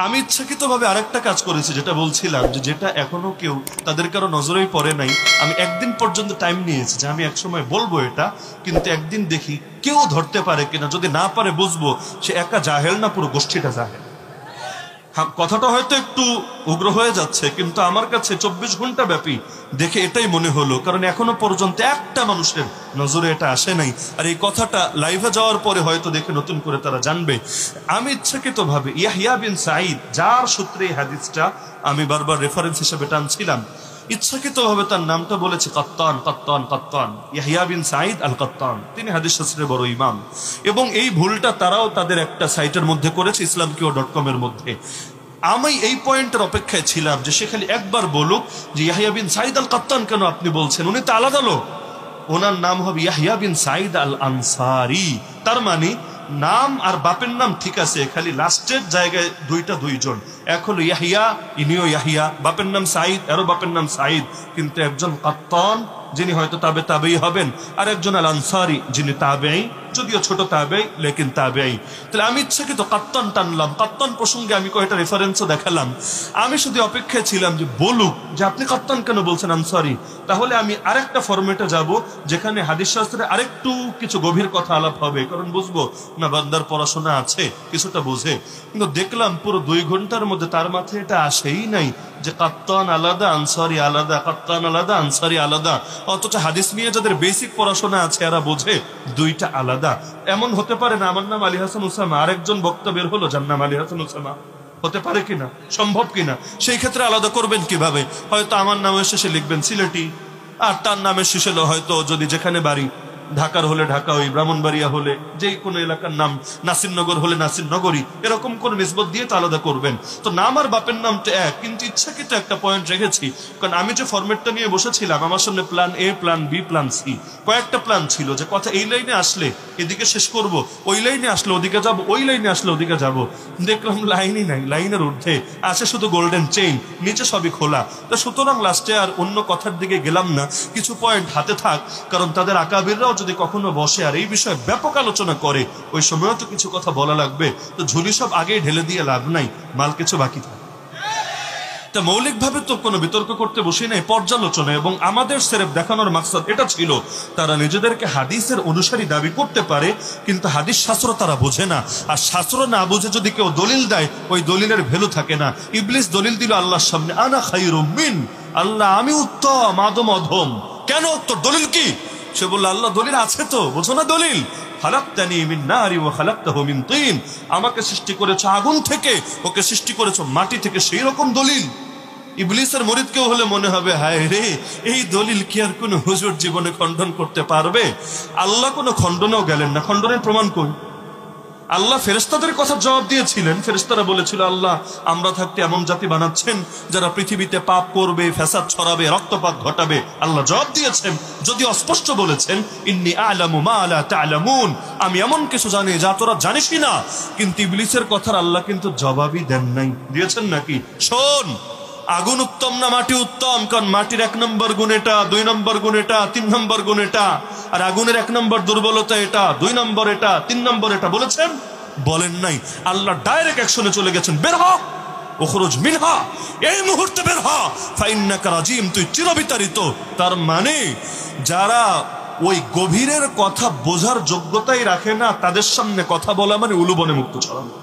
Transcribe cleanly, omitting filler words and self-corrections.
আমি ইচ্ছাকৃতভাবে আরেকটা কাজ করেছি, যেটা বলছিলাম যে যেটা এখনো কেউ তাদের কারো নজরেই পড়ে নাই। আমি একদিন পর্যন্ত টাইম নিয়েছি যে আমি একসময় বলবো এটা, কিন্তু একদিন দেখি কেউ ধরতে পারে কিনা। যদি না পারে বুঝবো সে একা জাহেল না, পুরো গোষ্ঠীটা জাহেল। কথাটা হয়তো একটু উগ্র হয়ে যাচ্ছে, কিন্তু আমার কাছে 24 ঘন্টা ব্যাপী দেখে এটাই মনে হলো, কারণ এখনো পর্যন্ত একটা মানুষের নজরে এটা আসে নাই। আর এই কথাটা লাইভে যাওয়ার পরে হয়তো দেখে নতুন করে তারা জানবে। আমি ইচ্ছাকৃতভাবে ইয়াহিয়া বিন সাঈদ, যার সূত্রে এই হাদিসটা আমি বারবার রেফারেন্স হিসেবে টানছিলাম, ইচ্ছাকৃতভাবে তার নামটা বলেছে কাত্তান কাত্তান কাত্তান, ইয়াহিয়া বিন সাঈদ আল কাত্তান। তিনি হাদিস শাস্ত্রের বড় ইমাম, এবং এই ভুলটা তারাও তাদের একটা সাইটের মধ্যে করেছে, islamkio.com এর মধ্যে। আমি এই পয়েন্টের অপেক্ষায় ছিলাম যে সে খালি একবার বলুক যে ইয়াহিয়া বিন সাঈদ আল কাত্তান কেন আপনি বলছেন, উনি তো আলাদা লোক, ওনার নাম হবে ইয়াহিয়া বিন সাঈদ আল আনসারি। তার মানে নাম আর বাপের নাম ঠিক আছে, খালি লাস্টের জায়গায় দুইজন। এক হলো ইয়াহিয়া, ইনিও ইয়াহিয়া, বাপের নাম সাঈদ, এরও বাপের নাম সাঈদ, কিন্তু একজন কাত্তান যিনি হয়তো তাবেই হবেন, আর একজন আল আনসারি যিনি তাবেই, যদিও ছোট তাবেই লেকিন তাবেই। তাহলে আমি ইচ্ছাকৃত কাত্তান টানলাম। কাত্তান প্রসঙ্গে আমি কয়েকটা রেফারেন্সও দেখালাম। আমি শুধু অপেক্ষায় ছিলাম যে বলুক যে আপনি কাত্তান কেন বলছেন আনসারি, তাহলে আমি আরেকটা ফরম্যাটে যাব যেখানে হাদিস শাস্ত্রে আরেকটু কিছু গভীর কথা আলাপ হবে, কারণ বুঝবো না বান্দার পড়াশোনা আছে, কিছুটা বুঝে। কিন্তু দেখলাম পুরো 2 ঘন্টার মধ্যে তার মাথায় এটা আসেই নাই যে কাত্তান আলাদা আনসারি আলাদা, কাত্তান আলাদা আনসারি আলাদা। অথচ হাদিস নিয়ে যাদের বেসিক পড়াশোনা আছে এরা বোঝে দুইটা আলাদা। এমন হতে পারে না আমার নাম আলী হাসান উসামা, আরেকজন বক্তা বের হলো যার নাম আলী হাসান উসামা, হতে পারে কিনা, সম্ভব কিনা? সেই ক্ষেত্রে আলাদা করবেন কিভাবে? হয়তো আমার নামের শেষে লিখবেন সিলেটি, আর তার নামের শেষে হয়তো যদি যেখানে বাড়ি, ঢাকার হলে ঢাকা, ওই ব্রাহ্মণবাড়িয়া হলে যে কোনো এলাকার নাম, নাসিরনগর হলে নাসিরনগরী, এরকম কোন নিসবত দিয়ে তো আলাদা করবেন। তো নাম আর বাপের নাম তো এক, কিন্তু ইচ্ছাকৃত একটা পয়েন্ট রেখেছি, কারণ আমি যে ফরম্যাটটা নিয়ে বসেছিলাম আমার সামনে plan A, plan B, plan C, কয়েকটা প্ল্যান ছিল যে কথা এই লাইনে আসলে এদিকে শেষ করব, ওই লাইনে আসলে ওদিকে যাব, ওই লাইনে আসলে ওদিকে যাব। দেখলাম লাইনই নাই, লাইনের ঊর্ধ্বে আছে শুধু গোল্ডেন চেইন, নিচে সবই খোলা। তো সুতরাং লাস্টে আর অন্য কথার দিকে গেলাম না, কিছু পয়েন্ট হাতে থাক, কারণ তাদের আকাবিররাও যদি কখনো বসে আর এই বিষয়ে ব্যাপক আলোচনা করে, ওই সময়ও তো কিছু কথা বলা লাগবে। তো ঝুলি সব আগেই ঢেলে দিয়ে লাভ নাই, মাল কিছু বাকি থাকে। তা মৌলিকভাবে তো কোনো বিতর্ক করতে বসি নাই, পর্যালোচনা। এবং আমাদের সেরেফ দেখানোর মাকসাদ এটা ছিল, তারা নিজেদেরকে হাদিসের অনুসারী দাবি করতে পারে, কিন্তু হাদিস শাস্ত্র তারা বোঝে না। আর শাস্ত্র না বুঝে যদি কেউ দলিল দেয়, ওই দলিলের ভ্যালু থাকে না। ইবলিস দলিল দিল আল্লাহর সামনে, আনা খায়রুম মিন, আল্লাহ আমি উত্তম, আদম অধম। কেন? তোর দলিল কি? সে বলল আল্লাহ দলিল আছে তো, বোঝো না দলিল? খালাকতানি মিন নারি ওয়া খালাকতাহু মিন তিন, আমাকে সৃষ্টি করেছো আগুন থেকে, ওকে সৃষ্টি করেছো মাটি থেকে, সেই রকম দলিল। ইবলিসের মুরিদ কেউ হলে মনে হবে হায় রে, এই দলিল কি আর কোন হুজুর জীবনে খণ্ডন করতে পারবে? আল্লাহ কোনো খণ্ডনেও গেলেন না। খণ্ডনের প্রমাণ কই? আল্লাহ ফেরেশতাদের কথা জবাব দিয়েছিলেন। ফেরেশতারা বলেছিল আল্লাহ আমরা থাকতে এমন জাতি বানাচ্ছেন যারা পৃথিবীতে পাপ করবে, ফ্যাসাদ ছড়াবে, রক্তপাত ঘটাবে। আল্লাহ জবাব দিয়েছেন, যদি অস্পষ্ট বলেছেন ইন্নী আ'লামু মা লা তা'লামুন, আমি এমন কিছু জানি যা তোরা জানিসই না। কিন্তু ইবলিসের কথার আল্লাহ কিন্তু জবাবই দেন নাই। দিয়েছেন নাকি? শোন, আগুন উত্তম না মাটি উত্তম? কারণ মাটির 1 নম্বর গুণ এটা, 2 নম্বর গুণ এটা, 3 নম্বর গুণ এটা। আর আগুনের 1 নম্বর দুর্বলতা এটা, 2 নম্বর এটা, 3 নম্বর এটা। বলেছেন? বলেন নাই। আল্লাহ ডাইরেক্ট অ্যাকশনে চলে গেছেন, বের হ, উখরুজ মিনহা, এই মুহূর্তে বের হ, ফাইন্নাকা রাজিম, তুই চিরবিতাড়িত। তার মানে যারা ওই গভীরের কথা বোঝার যোগ্যতাই রাখে না, তাদের সামনে কথা বলা মানে উলুবনে মুক্ত ছড়ানো।